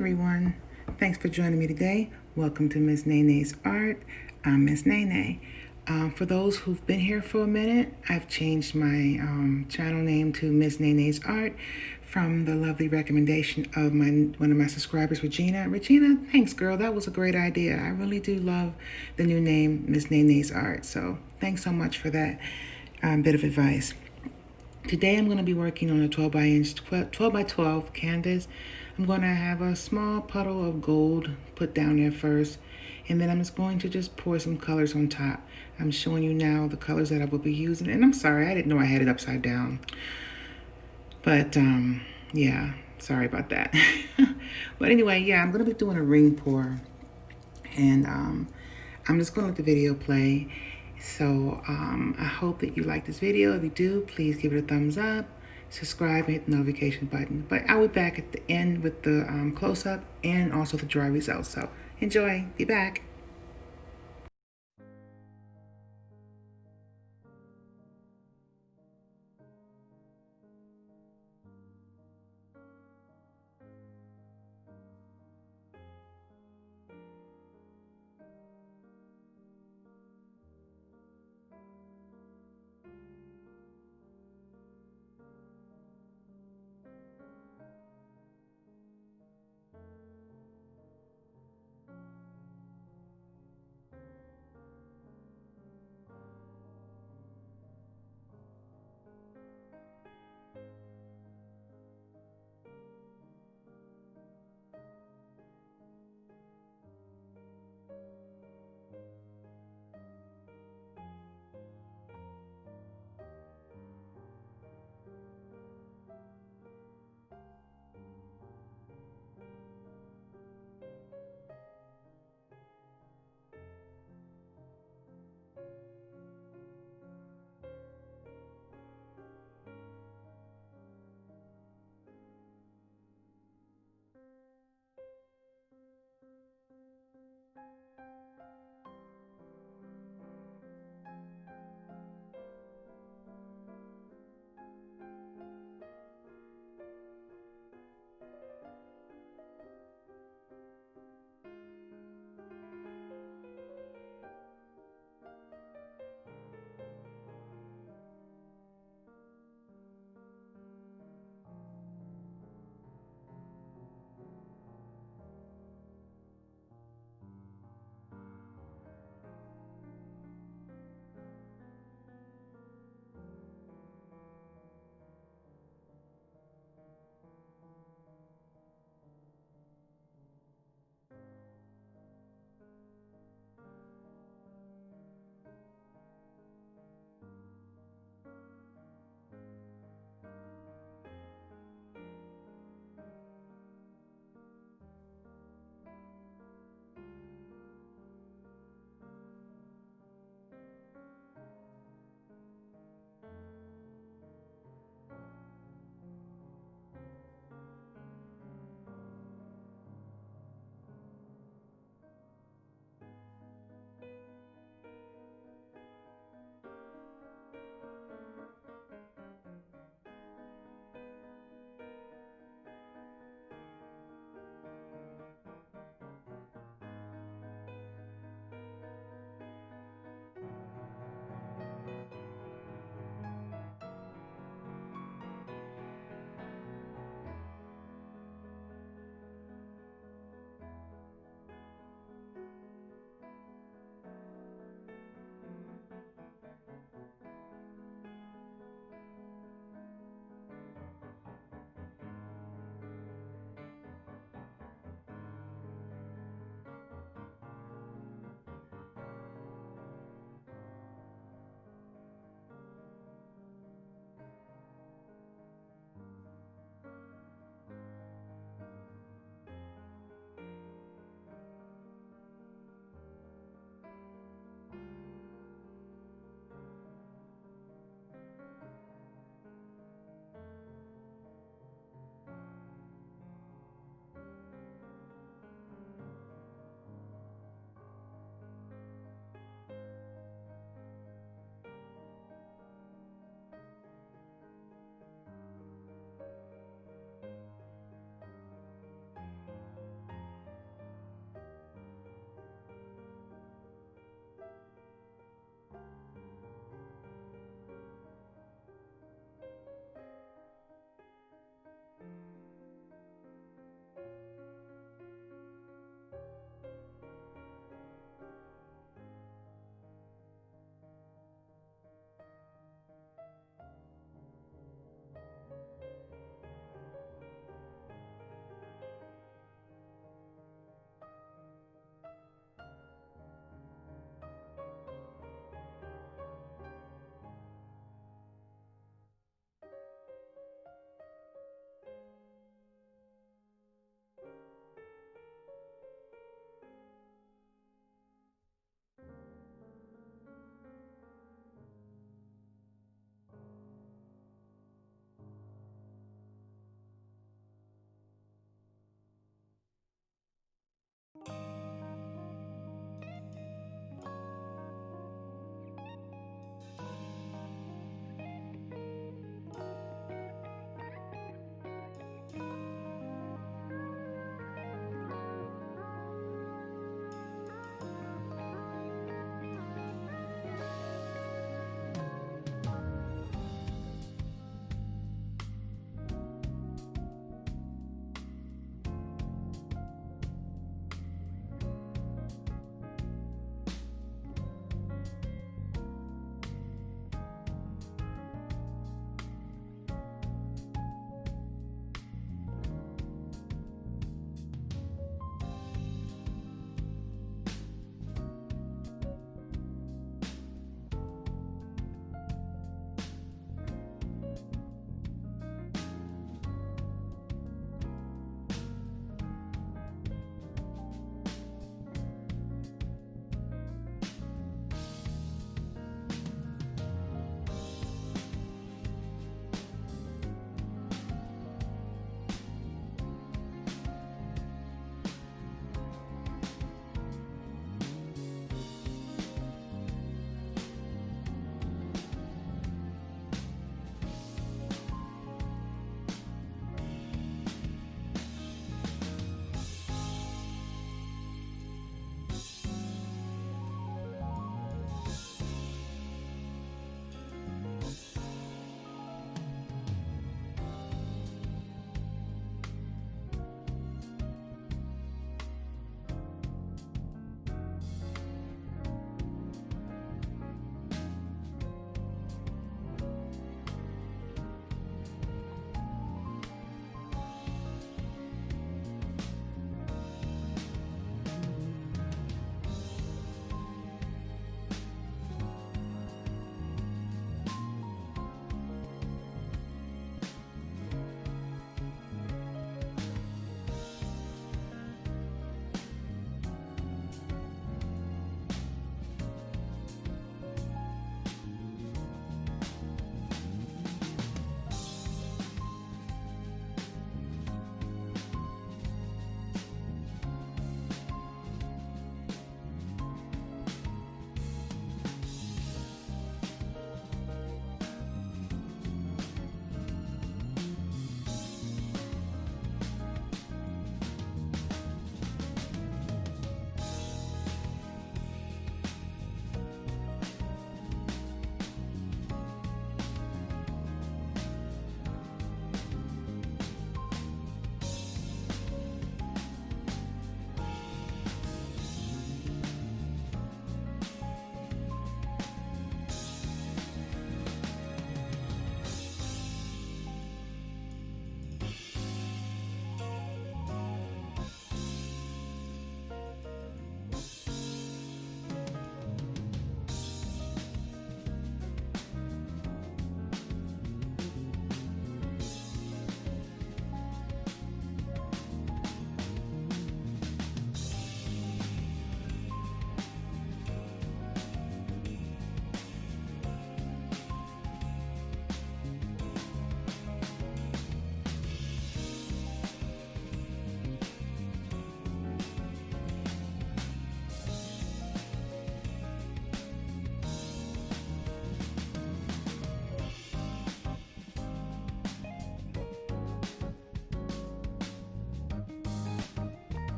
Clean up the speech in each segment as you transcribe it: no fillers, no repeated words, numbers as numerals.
everyone, thanks for joining me today. Welcome to Miss Nene's Art. I'm Miss Nene. For those who've been here for a minute, I've changed my channel name to Miss Nene's Art from the lovely recommendation of one of my subscribers, Regina. Regina, thanks girl, that was a great idea. I really do love the new name, Miss Nene's Art. So thanks so much for that bit of advice. Today I'm going to be working on a 12 by 12 canvas. I'm going to have a small puddle of gold put down there first, and then I'm just going to pour some colors on top. I'm showing you now the colors that I will be using, and I'm sorry, I didn't know I had it upside down. But yeah, sorry about that. But anyway, yeah, I'm going to be doing a ring pour, and I'm just going to let the video play. So I hope that you like this video. If you do, please give it a thumbs up, subscribe, and hit the notification button. But I'll be back at the end with the close-up and also the dry results. So enjoy. Be back.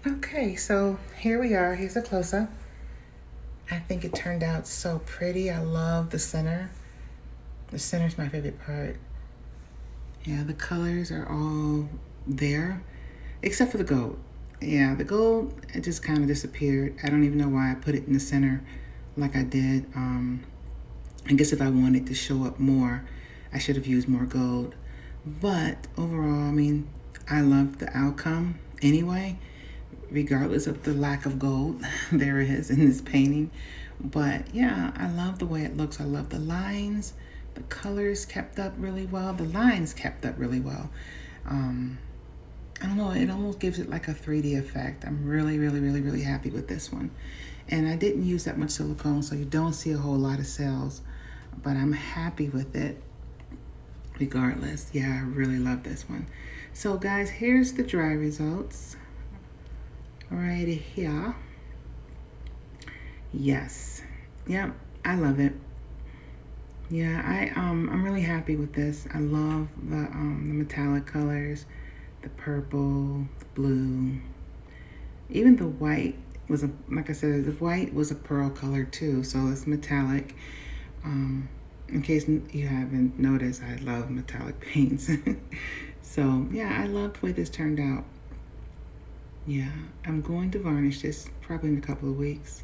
Okay, so here we are. Here's a close-up. I think it turned out so pretty. I love the center. The center's my favorite part. Yeah, the colors are all there, except for the gold. Yeah, the gold, it just kind of disappeared. I don't even know why I put it in the center like I did. I guess if I wanted to show up more, I should have used more gold. But overall, I mean, I love the outcome anyway, regardless of the lack of gold there is in this painting. But yeah, I love the way it looks. I love the lines. The colors kept up really well. The lines kept up really well. I don't know, it almost gives it like a 3D effect. I'm really, really, really, really happy with this one. And I didn't use that much silicone, so you don't see a whole lot of cells, but I'm happy with it regardless. Yeah, I really love this one. So guys, here's the dry results right here. Yes, yep, I love it. Yeah, I'm really happy with this. I love the metallic colors, the purple, the blue, even the white was a, like I said, the white was a pearl color too, so it's metallic. In case you haven't noticed, I love metallic paints. So yeah, I love the way this turned out. Yeah, I'm going to varnish this probably in a couple of weeks.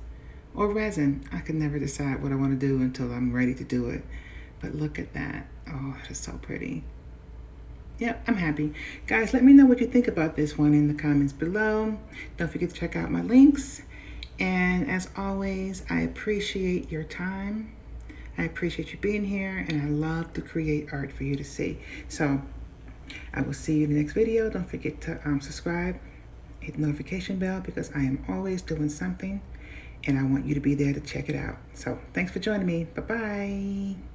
Or resin. I can never decide what I want to do until I'm ready to do it. But look at that. Oh, it's so pretty. Yep, I'm happy. Guys, let me know what you think about this one in the comments below. Don't forget to check out my links. And as always, I appreciate your time. I appreciate you being here, and I love to create art for you to see. So I will see you in the next video. Don't forget to subscribe, hit the notification bell, because I am always doing something, and I want you to be there to check it out. So thanks for joining me. Bye-bye.